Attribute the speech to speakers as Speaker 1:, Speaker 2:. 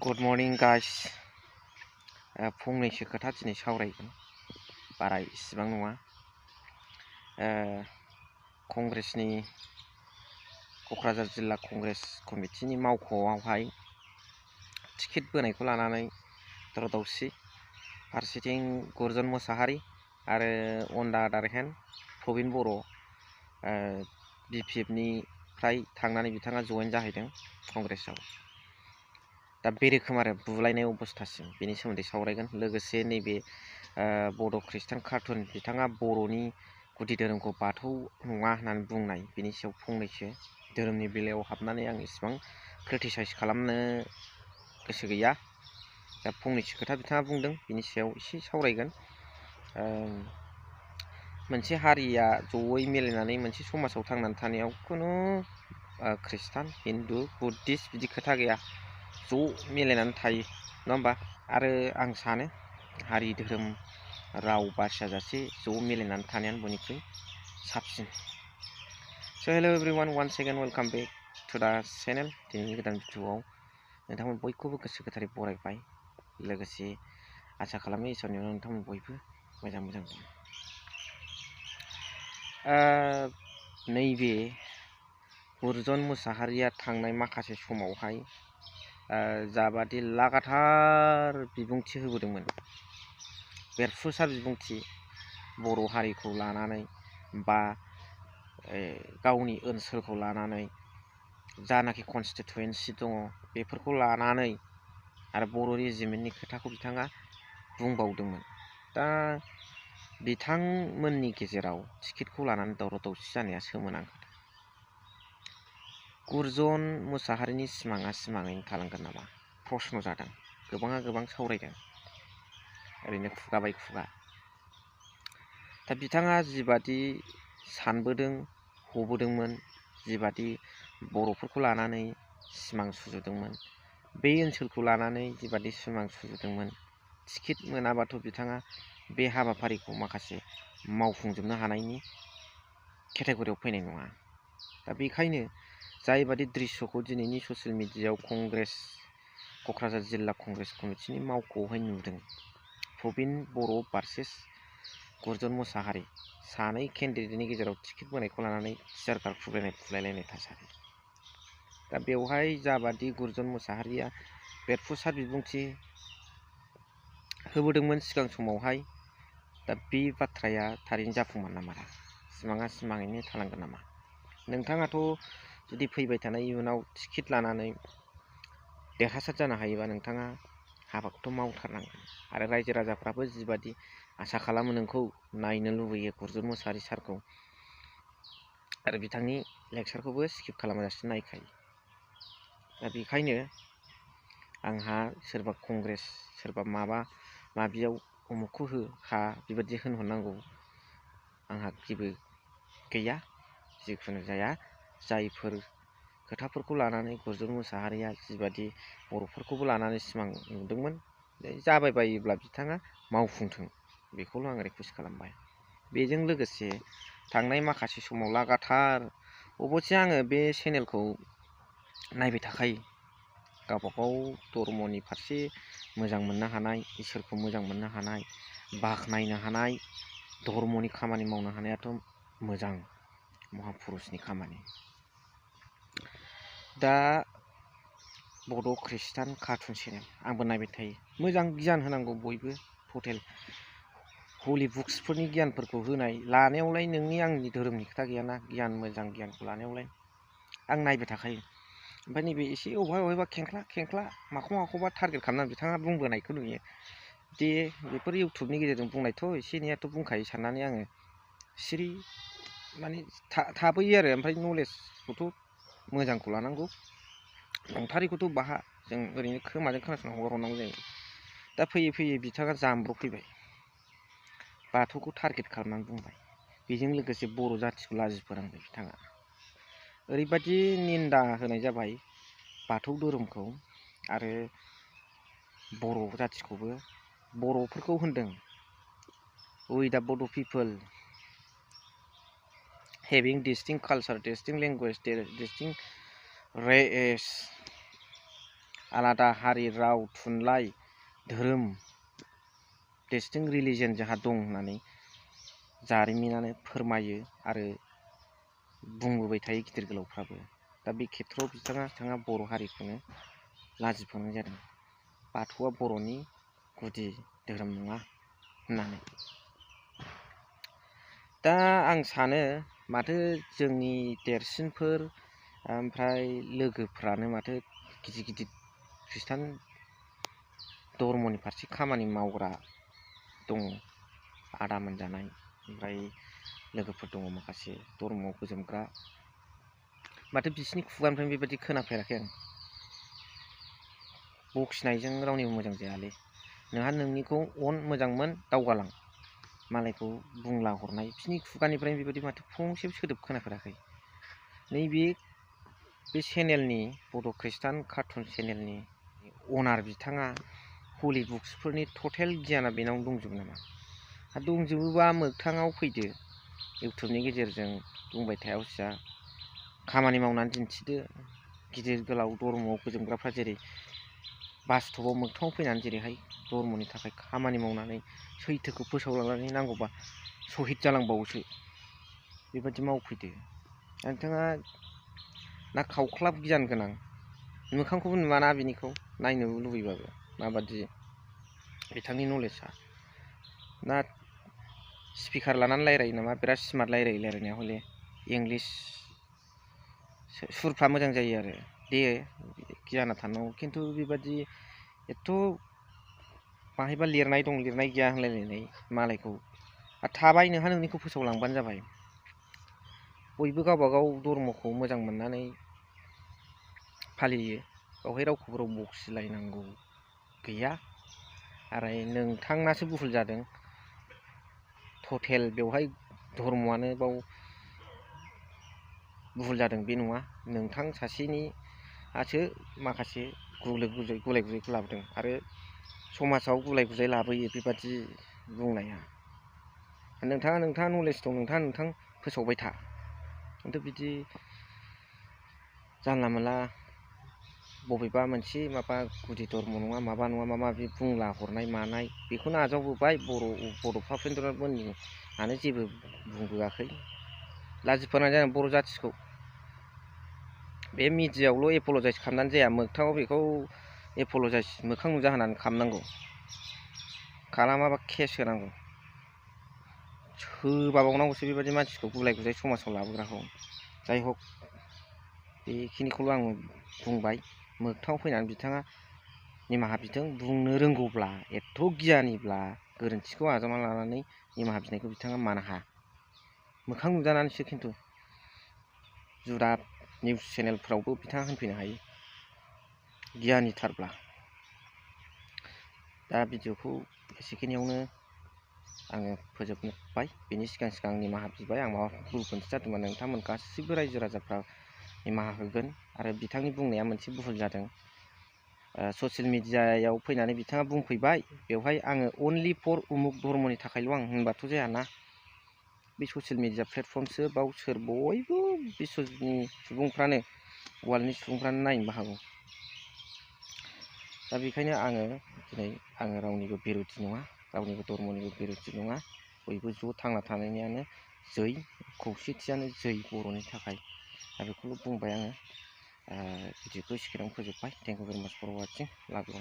Speaker 1: Good morning guys. फंनैसो खोथा दिनै सावरायगोन बारा इसिबां नङा। कंग्रेसनि क'क्राझार जिल्ला कंग्रेस कमिटिनि मावख'आवहाय टिकेट बोनायखौ लानानै दावराव-दावसि, फारसेथिं गुरजन मोसाहारि आरो अन दा आदार हेन्ड प्रबिन बर' BPFनिफ्राय थांनानै बिथाङा जइन जाहैदों कंग्रेसआव। दा बे रोखोम आरो बुलायनाय अबस्थासिम बेनि सोमोन्दै सावरायगोन। लोगोसे नैबे बड' ख्रिस्टान कार्टुन बिथाङा बर'नि गुदि धोरोमखौ बाथौ नङा होननानै बुंनाय, बेनि सायाव फंनैसो धोरोमनि बेलायाव हाबनानै आं इसिबां क्रिटिसाइज खालामनो गोसो गैया। दा फंनैसो खोथा बिथाङा बुंदों बिनि सायाव एसे सावरायगोन। मोनसे हारिया जयै मिलायनानै मोनसे समाजाव थांनानै थानायाव खुनु ख्रिस्टान, हिन्दु, बुद्धिस्ट बिदि खोथा गैया। ज' मिलायनानै थायो नङा होमबा? आरो आं सानो हारि धोरोम राव बासियाजासे ज' मिलायनानै थानायानो बयनिख्रुइ साबसिन। So' hello' everyone, once again welcome back to the channel. दिनैनि गोदान भिडिअ'आव नोंथांमोन बयखौबो गोसो गोथारै बरायबाय। लोगोसे आसा खालामो इसोरनि अननायाव नोंथांमोन बयबो मोजां दं। नैबे गुरजन मोसाहारिया थांनाय माखासे समावहाय जाबादि लागाथार बिबुंथि होबोदोंमोन, बेरफुसार बिबुंथि बर' हारिखौ लानानै बा गावनि ओनसोलखौ लानानै जानाखि कनस्टिटुयेन्सि दङ बेफोरखौ लानानै आरो बर' रेजिमेन्टनि खोथाखौ बिथाङा बुंबावदोंमोन। दा बिथांमोननि गेजेराव टिकेटखौ लानानै दावराव-दावसि जानाया सोमोनांथाव। गुरजन मोसाहारिनि सिमाङा सिमाङैनो थालांगोन नामा? प्रश्न जादों। गोबाङा गोबां सावरायदों ओरैनो खुगा बाय खुगा। दा बिथाङा जिबादि सानबोदों, हबोदोंमोन, जिबादि बर'फोरखौ लानानै सिमां सुजुदोंमोन, बे ओनसोलखौ लानानै जिबादि सिमां सुजुदोंमोन, टिकेट मोनाबाथ' बिथाङा बे हाबाफारिखौ माखासे मावफुंजोबनो हानायनि केटेगरियाव फैनाय नङा। दा बेखायनो जायबादि दृश्यखौ दिनैनि ससियेल मिडियायाव क'क्राझार जिल्ला कंग्रेस कमिटिनि मावख'आवहाय नुदों, प्रबिन बर' भार्सेस गुरजन मोसाहारि सानै केन्डिडेटनि गेजेराव टिकेट बोनायखौ लानानै टियार गार्ड खुबैलायनाय थासारि। दा बेवहाय जाबादि गुरजन मोसाहारिया बेरफुसार बिबुंथि होबोदोंमोन सिगां समावहाय, दा बे बाथ्राया थारैनो जाफुंगोन नामा? सिमाङा सिमाङैनो थालांगोन नामा? नोंथाङाथ' जुदि फैबाय थानाय इयुनाव टिकेट लानानै देरहासार जानो हायोबा नोंथाङा हाबाखौथ' मावथारनांगोन। आरो रायजो राजाफ्राबो जिबादि आसा खालामो नोंखौ नायनो लुबैयो गुरजन मोसाहारि सारखौ, आरो बिथांनि लेक्सारखौबो स्किप खालामाजासे नायखायो। दा बेखायनो आंहा सोरबा कंग्रेस सोरबा माबियाव उमुखखौ हा बेबायदि होनहरनांगौ आंहा जेबो गैया। जिखुनु जाया, जायफोर खोथाफोरखौ लानानै गुरजन मोसाहारिया जिबादि बर'फोरखौबो लानानै सिमां नुदोंमोन, जाबाय बायोब्ला बिथाङा मावफुंथों, बेखौल' आं रिकुवेस्ट खालामबाय। बेजों लोगोसे थांनाय माखासे समाव लागाथार, अबयसे आङो बे चेनेलखौ नायबाय थाखायो। गावबागाव धर्मनि फारसे मोजां मोननो हानाय, इसोरखौ मोजां मोननो हानाय, बाख्नायनो हानाय, धर्मनि खामानि मावनो हानायाथ' मोजां, महापुरुषनि खामानि। दा बड' ख्रिस्टान कार्टुन चेनेल आंबो नायबाय थायो। मोजां गियान होनांगौ बयबो, टटेल हलि बुक्सफोरनि गियानफोरखौ लानायावलाय नोंनि आंनि धोरोमनि खोथा गैयाना, मोजां गियानखौ लानायावलाय आं नायबाय थाखायो। ओमफ्राय नैबे एसे अबेबा खेंख्ला माखौबा टारगेट खालामनानै बिथाङा बुंबोनायखौ नुयो। दे बेफोर इउटुबनि गेजेरजों बुंनायथ' एसे एनैयाथ' बुंखायो साननानै आङो सिरि माने थाबोयो आरो। ओमफ्राय नलेजखौथ' मोजांखौ लानांगौ, नंथारैखौथ' बाहा जों ओरैनो खोमाजों खोनासंना हगारहरनांगौ जायो। दा फैयै बिथाङा जामब्र' फैबाय, बाथौखौ टारगेट खालामनानै बुंबाय। बेजों लोगोसे बर' जाथिखौ लाजि फोनांबाय बिथाङा। ओरैबादि निन्दा होनाय जाबाय बाथौ धोरोमखौ आरो बर' जाथिखौबो। बर'फोरखौ होनदों, उइ दा बड' people having distinct culture, distinct language, distinct race आलादा हारि राव थुनलाइ धोरोम डिस्टिंक्ट रिलिजन जोंहा दं होननानै जारिमिनानो फोरमायो आरो बुंबोबाय थायो गिदिर गोलावफ्राबो। दा बे खेथ्रआव बिथाङा बर' हारिखौनो लाजिफोनाय जादों। बाथौआ बर'नि गुदि धोरोम नङा होननानै। दा आं सानो माथो जोंनि देरसिनफोर ओमफ्राय लोगोफ्रानो माथो गिदिर गिदिर खृष्टान धर्मनि फारसे खामानि मावग्रा दङ, आदा मोनजानाय ओमफ्राय लोगोफोर दङ माखासे धर्मआव गोजोमग्रा। माथो बिसिनि खुगानिफ्राय बेबायदि खोनाफेराखै आं। बखिनायजों रावनिबो मोजां जायालै। नोंहा नोंनिखौ अन मोजां मोन दावगालां, मालायखौ बुंला हरनाय बिसिनि खुगानिफ्राय बेबायदि माथो फंसेबो सोदोब खोनाफेराखै। नैबे चेनेलनि बड' खृष्टान कार्टुन चेनेलनि अनार बिथाङा हलि बुक्सफोरनि टटेल गियाना बेनाव दंजोबो नामा? दंजोबोबा मोगथाङाव फैदो, इउटुबनि गेजेरजों बुंबाय थाया हसिया खामानि मावनानै दिन्थिदो। गिदिर गोलाव धर्मआव गोजोमग्राफ्रा जेरै बास्तबआव मोगथाङाव फैनानै जेरैहाय धर्मनि थाखाय खामानि मावनानै सैथोखौ फोसावलांनानै नांगौबा सहिद जालांबावोसो, बेबायदि मावफैदो। नोंथाङा ना खावख्लाब गियान गोनां, मोखांखौबो नुवाना बिनिखौ नायनो लुबैबाबो माबादि बिथांनि नलेजआ। ना स्पिकार लानानै रायलायो नामा? बिराद स्मार्ट रायलायो रायलायनाया हले इंलिस सुरफ्रा मोजां जायो आरो। दे गियाना थानांगौ, खिन्थु बेबादि एथ' माहायबा लिरनाय दं लिरनाय गैया होनलायलायनाय मालायखौ थाबाय, नोंहा नोंनिखौ फोसावलांबानो जाबाय। बयबो गावबागाव धर्मखौ मोजां मोननानै फालियो, बेवहाय रावखौबो राव बखिलायनांगौ गैया। आरो नोंथांनासो भुल जादों, टटेल बेवहाय धर्मआनो बाव भुल जादों बे नङा। नोंथां सासेनियासो माखासे गुलाय गुजायखौ लाबोदों आरो समाजाव गुलाय गुजाय लाबोयो बेबादि बुंनाया। नोंथाङा नलेज दं, नोंथां फोसावबाय था। खिन्थु बिदि जानला मोनला बबेबा मोनसे माबा गुदि धर्म नङा माबा नङा माबा माबि बुंला हरनाय मानाय बेखौनो आजावबोबाय। बड'फा उपेन्द्र नाथ ब्रह्मआनो जेबो बुंबोआखै। लाजिफोनांनाय जादों बर' जाथिखौ। बे मिडियाआवल' एपल'जाइस खालामनानै जाया, मोगथाङाव बेखौ एपल'जाइस मोखां नुजा होनानै खालामनांगौ। खालामाबा केस होनांगौ, सोबाबावनांगौसो बेबायदि मानसिखौ गुलाय गुजाय समाजाव लाबोग्राखौ। जाय हक बेखिनिखौल' आं बुंबाय। मोगथाङाव फैनानै बिथाङा निमाहा बिथों, बुंनो रोंगौब्ला, एथ' गियानिब्ला गोरोन्थिखौ आजावना लानानै निमाहा बिनायखौ बिथाङा मानो हाया? मोखां नुजानानैसो खिन्थु जुदा निउस चेनेलफ्रावबो बिथाङा होनफैनो हायो गियानिथारब्ला। दा भिडिअखौ एसेखिनियावनो आङो फोजोबबाय। बेनि सिगां आं निमाहा बिबाय। आं माबा भुल खोनसे जादोंबा नोंथांमोन गासिबो रायजो राजाफ्रा निमाहा होगोन आरो बिथांनि बुंनाया मोनसे भुल जादों। ससियेल मिडियायाव फैनानै बिथाङा बुंफैबाय, बेवहाय आङो अनलि फर उमुक धर्मनि थाखायल' आं होनबाथ' जायाना। बे ससियेल मिडिया प्लेटफर्मसो, बाव सोर बयबो बिश्वनि सुबुंफ्रानो, वार्ल्डनि सुबुंफ्रानो नायनोबो हागौ। दा बेखायनो आङो रावनिबो बिरुद्धि नङा, रावनिबो धर्मनिबो बिरुद्धि नङा। बयबो ज' थांना थानायनियानो जै, खौसेथियानो जै बर'नि थाखाय। दा बेखौल' बुंबाय आङो। भिडिअखौ एसेखिनियावनो फोजोबबाय। थेंक इउ भेरि माच फर वाचिं। लाभ इउ।